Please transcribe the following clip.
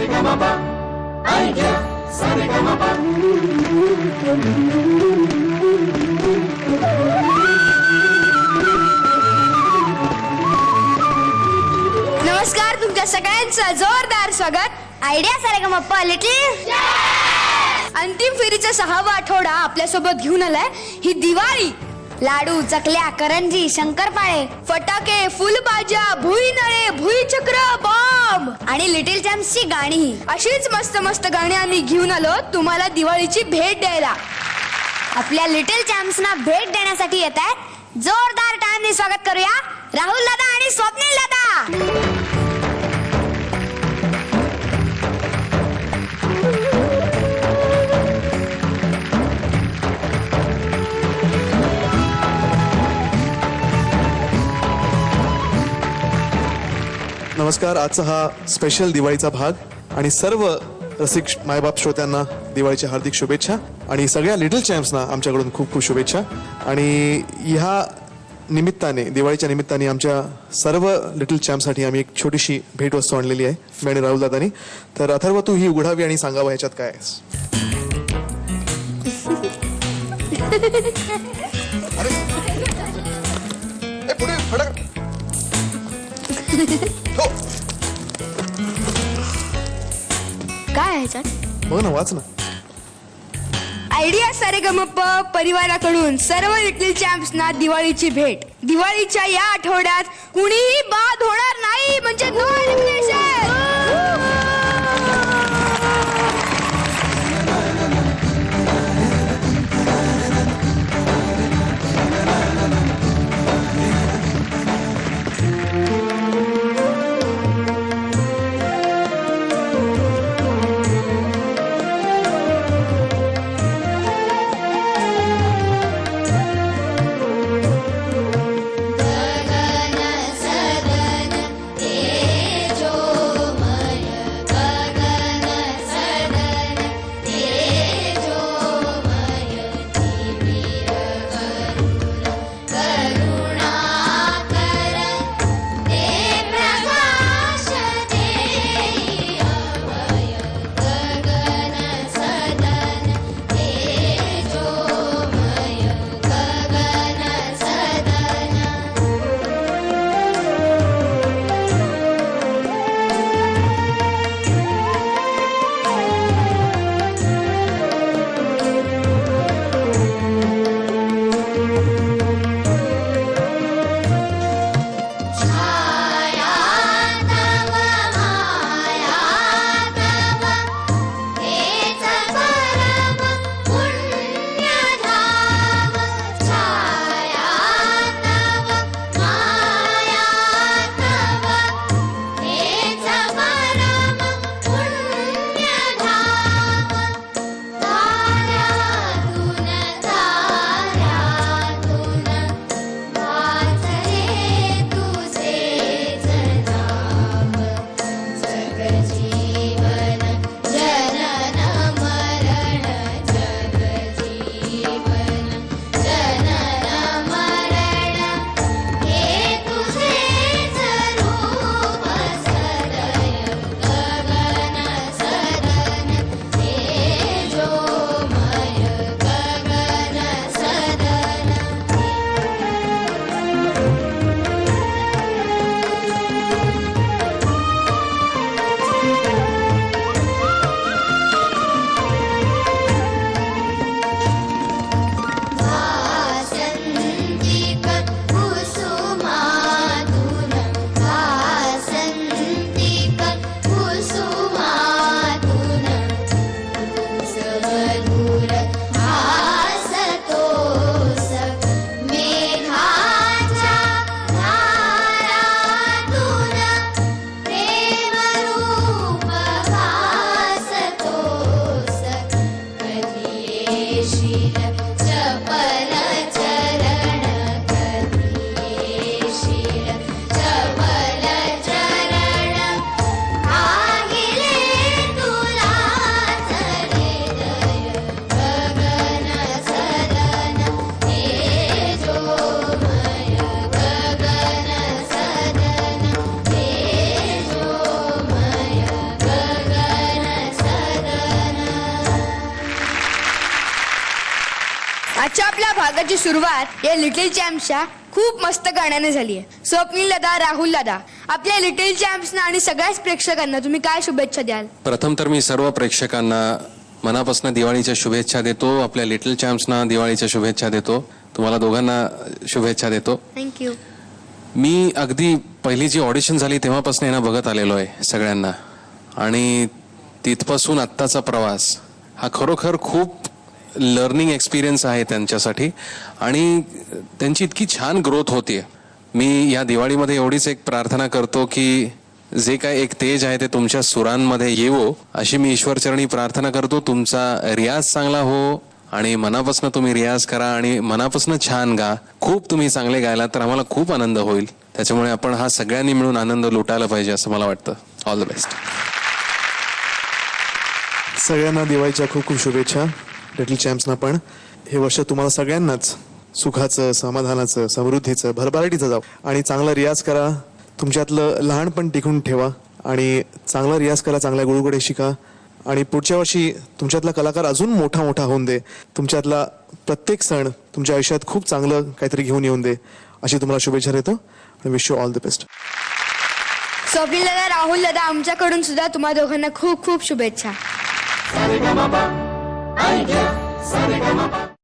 नमस्कार, तुमच्या सगळ्यांचं जोरदार स्वागत आयडिया सारेगमप्पा लिटिल अंतिम फेरीचा 6वा आठवडा आपल्यासोबत घेऊन आलाय ही दिवाळी. लाडू, चकल्या, करंजी, शंकरपाळे, फटाके, फुलबाजा, भुईनळे, भुईचक्र, बॉम्ब आणि लिटिल चॅम्प्सची गाणी. अशीच मस्त मस्त गाणी आम्ही घेऊन आलो तुम्हाला दिवाळीची भेट द्यायला. आपल्या लिटिल चॅम्प्सना भेट देण्यासाठी येत आहेत जोरदार टाळ्यांनी स्वागत करूया राहुल दादा आणि स्वप्नील दादा. नमस्कार. आजचा हा स्पेशल दिवाळीचा भाग आणि सर्व रसिक मायबाप श्रोत्यांना दिवाळीच्या हार्दिक शुभेच्छा आणि सगळ्या लिटिल चॅम्प्सना आमच्याकडून खूप खूप शुभेच्छा. आणि ह्या निमित्ताने दिवाळीच्या निमित्ताने आमच्या सर्व लिटिल चॅम्प्ससाठी आम्ही एक छोटीशी भेटवस्तू आणलेली आहे मी आणि राहुल दादानी. तर अथर्व, तू ही उघडावी आणि सांगावं ह्याच्यात काय आहे. काय ह्याच्यात बघ ना, वाच ना. आयडिया सारेगमप्पा परिवाराकडून सर्व लिटिल चॅम्प्सना दिवाळीची भेट. दिवाळीच्या या आठवड्यात कुणीही बाद होणार नाही म्हणजे नो एलिमिनेशन. गगन सदन तेजो आजच्या आपल्या भागाची सुरुवात या लिटिल चॅम्प्सच्या खूप मस्त गाण्याने झाली आहे. स्वप्नील दादा, राहुल दादा, आपल्या लिटिल चॅम्प्सना आणि सगळ्याच प्रेक्षकांना तुम्ही काय शुभेच्छा द्याल? प्रथम तर मी सर्व प्रेक्षकांना मनापासून दिवाळीच्या शुभेच्छा देतो. आपल्या लिटिल चॅम्प्सना दिवाळीच्या शुभेच्छा देतो. तुम्हाला दोघांना शुभेच्छा देतो. थँक्यू. मी अगदी पहिली जी ऑडिशन झाली तेव्हापासून यांना बघत आलेलो आहे सगळ्यांना, आणि तिथपासून आत्ताचा प्रवास हा खरोखर खूप लर्निंग एक्सपिरियन्स आहे त्यांच्यासाठी, आणि त्यांची इतकी छान ग्रोथ होतीये. मी या दिवाळीमध्ये एवढीच एक प्रार्थना करतो की जे काय एक तेज आहे ते तुमच्या सुरांमध्ये येवो, अशी मी ईश्वरचरणी प्रार्थना करतो. तुमचा रियाज चांगला हो आणि मनापासून तुम्ही रियाज करा आणि मनापासून छान गा. खूप तुम्ही चांगले गायला तर आम्हाला खूप आनंद होईल. त्याच्यामुळे आपण हा सगळ्यांनी मिळून आनंद लुटायला पाहिजे असं मला वाटतं. All the best. सगळ्यांना दिवाळीच्या खूप खूप शुभेच्छा. लिटिल चॅम्प्सना पण हे वर्ष तुम्हाला सगळ्यांनाच सुखाचं, समाधानाचं, समृद्धीचं, भरभराटीचं जाऊ. आणि चांगला रियाज करा. तुमच्यातलं लहानपण टिकून ठेवा आणि चांगला रियाज करा, चांगल्या गुरुकडे शिका. आणि पुढच्या वर्षी तुमच्यातला कलाकार अजून मोठा मोठा होऊन दे. तुमच्यातला प्रत्येक सण तुमच्या आयुष्यात खूप चांगलं काहीतरी घेऊन येऊन दे, अशी तुम्हाला शुभेच्छा देतो. आणि wish you all the best. Swapnil दादा, राहुल दादा, आमच्याकडून सुद्धा तुम्हा दोघांना खूप खूप शुभेच्छा.